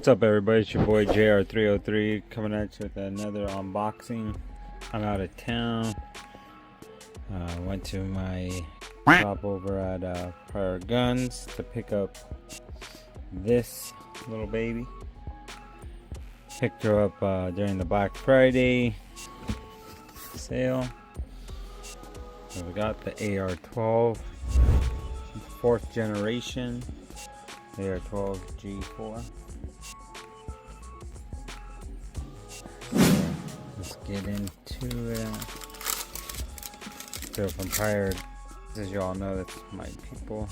What's up, everybody? It's your boy AR-12 coming at you with another unboxing. I'm out of town. Went to my shop over at Prior Guns to pick up this little baby. Picked her up during the Black Friday sale. So we got the AR-12, 4th generation AR-12 G4. Let's get into it. So from Prior, as you all know, that's my people.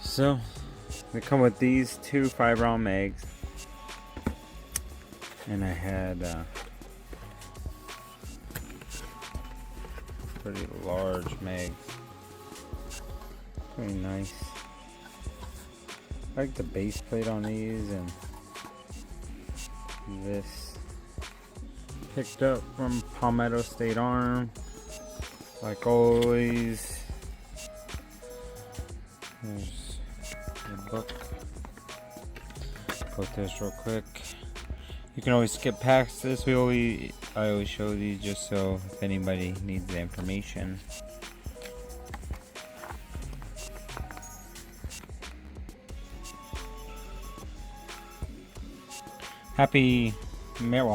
So they come with these two 5-round mags, and I had pretty large mags. Pretty nice. I like the base plate on these, and this picked up from Palmetto State Arm, like always. There's the book. Put this real quick. You can always skip past this. I always show these just so if anybody needs the information.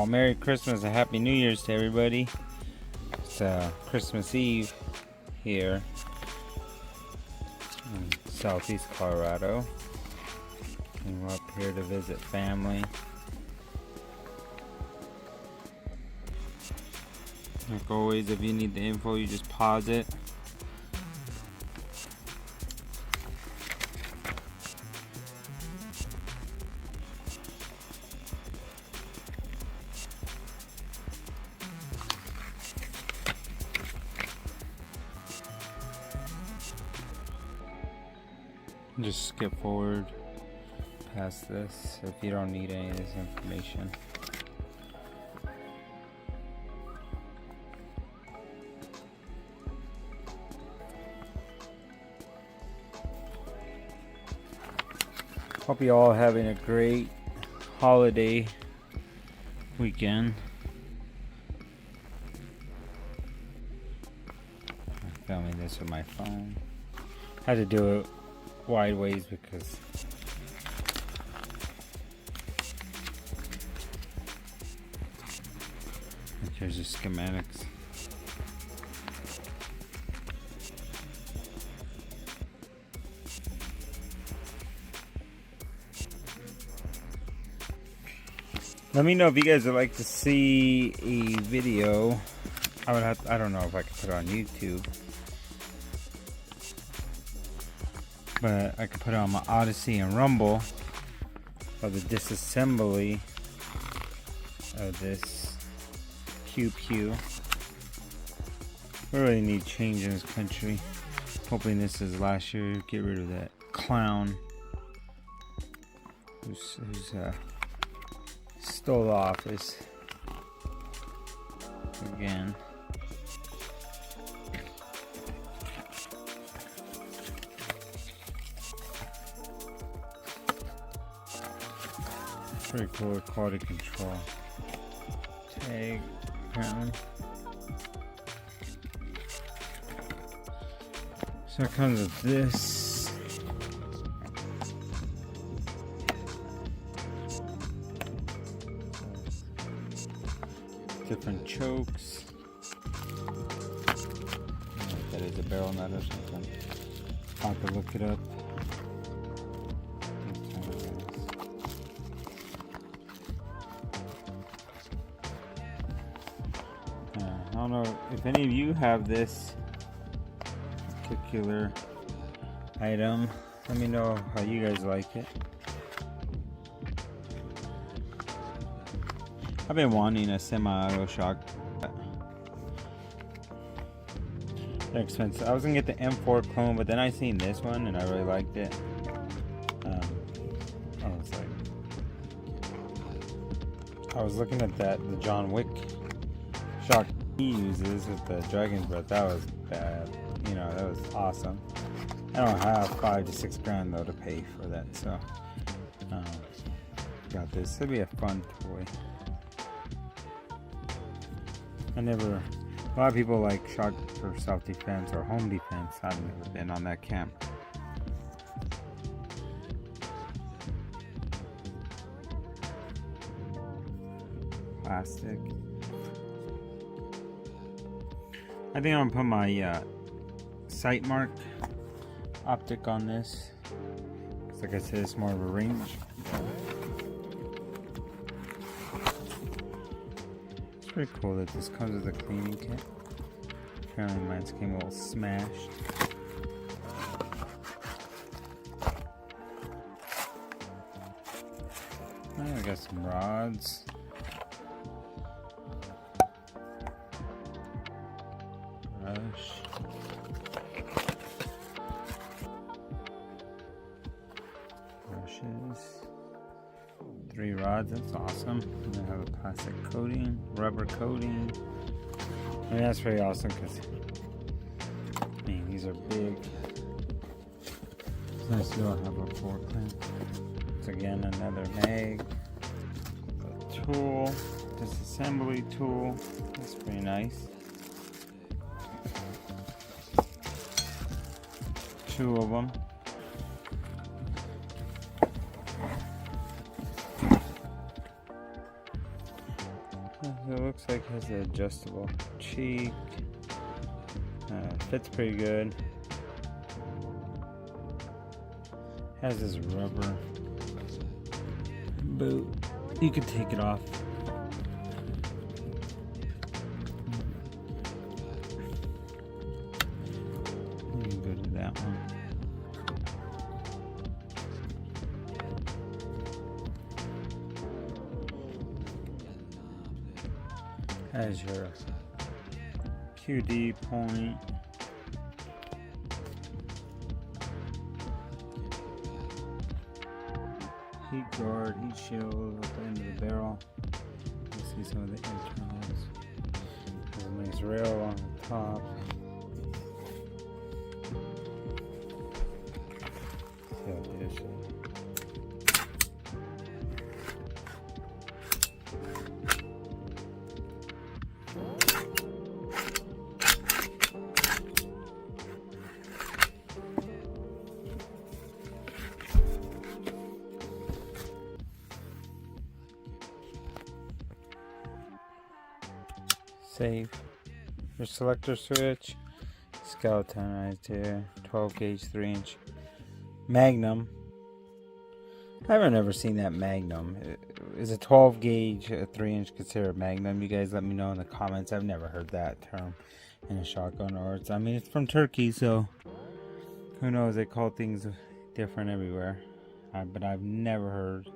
Merry Christmas and Happy New Year's to everybody. It's Christmas Eve here in Southeast Colorado, and we're up here to visit family. Like always, if you need the info, you just pause it. Just skip forward past this if you don't need any of this information. Hope you all having a great holiday weekend. I'm filming this with my phone. Had to do it wide ways because here's the schematics. Let me know if you guys would like to see a video. I don't know if I can put it on YouTube, but I could put it on my Odyssey and Rumble of the disassembly of this pew. We really need change in this country. Hoping this is last year. Get rid of that clown who's stole office again. Pretty cool quality control tag, apparently. So it comes with this. Different chokes. I don't know if that is a barrel nut or something. I'll have to look it up. I don't know if any of you have this particular item. Let me know how you guys like it. I've been wanting a semi-auto shock. They're expensive. I was gonna get the M4 clone, but then I seen this one and I really liked it. I was looking at the John Wick shock he uses with the Dragon's Breath. That was bad. You know, that was awesome. I don't have $5 to $6 grand though to pay for that, so check out this. It'll be a fun toy. A lot of people like shot for self-defense or home defense. I've never been on that camp. Plastic. I think I'm gonna put my sight mark optic on this. Like I said, it's more of a range. It's pretty cool that this comes with a cleaning kit. Apparently mine came a little smashed. I got some rods. Brush. Brushes. 3 rods, that's awesome. And they have a plastic coating, rubber coating. I mean, that's pretty awesome because, I mean, these are big. It's nice to have a forklift. It's again another mag. A tool, disassembly tool. That's pretty nice. 2 of them. It looks like it has an adjustable cheek. Fits pretty good. Has this rubber boot. You can take it off. You can go to that one. Has your QD point. Heat guard, heat shield at the end of the barrel. You see some of the internals. There's a nice rail on the top. See how it is. Safe. Your selector switch. Skeletonized here. 12 gauge 3-inch Magnum. I've never seen that Magnum. Is a 12 gauge a 3-inch considered Magnum? You guys let me know in the comments. I've never heard that term in a shotgun, or it's, I mean, it's from Turkey, so who knows? They call things different everywhere. But I've never heard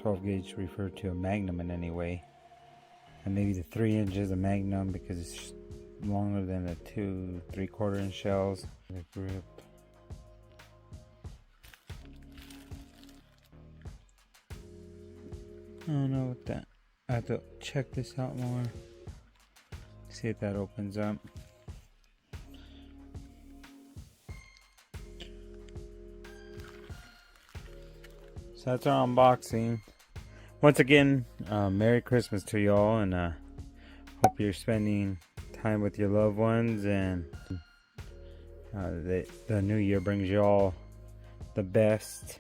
12 gauge referred to a Magnum in any way. And maybe the 3-inch is a Magnum because it's longer than the 2 3/4 inch shells. The grip. I don't know what that. I have to check this out more. See if that opens up. So that's our unboxing. Once again, Merry Christmas to y'all, and hope you're spending time with your loved ones, and the new year brings you all the best,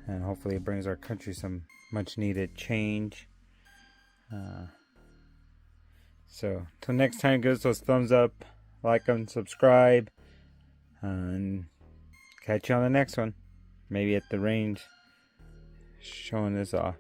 and hopefully it brings our country some much needed change. So till next time, give us those thumbs up, like and subscribe, and catch you on the next one, maybe at the range showing this off.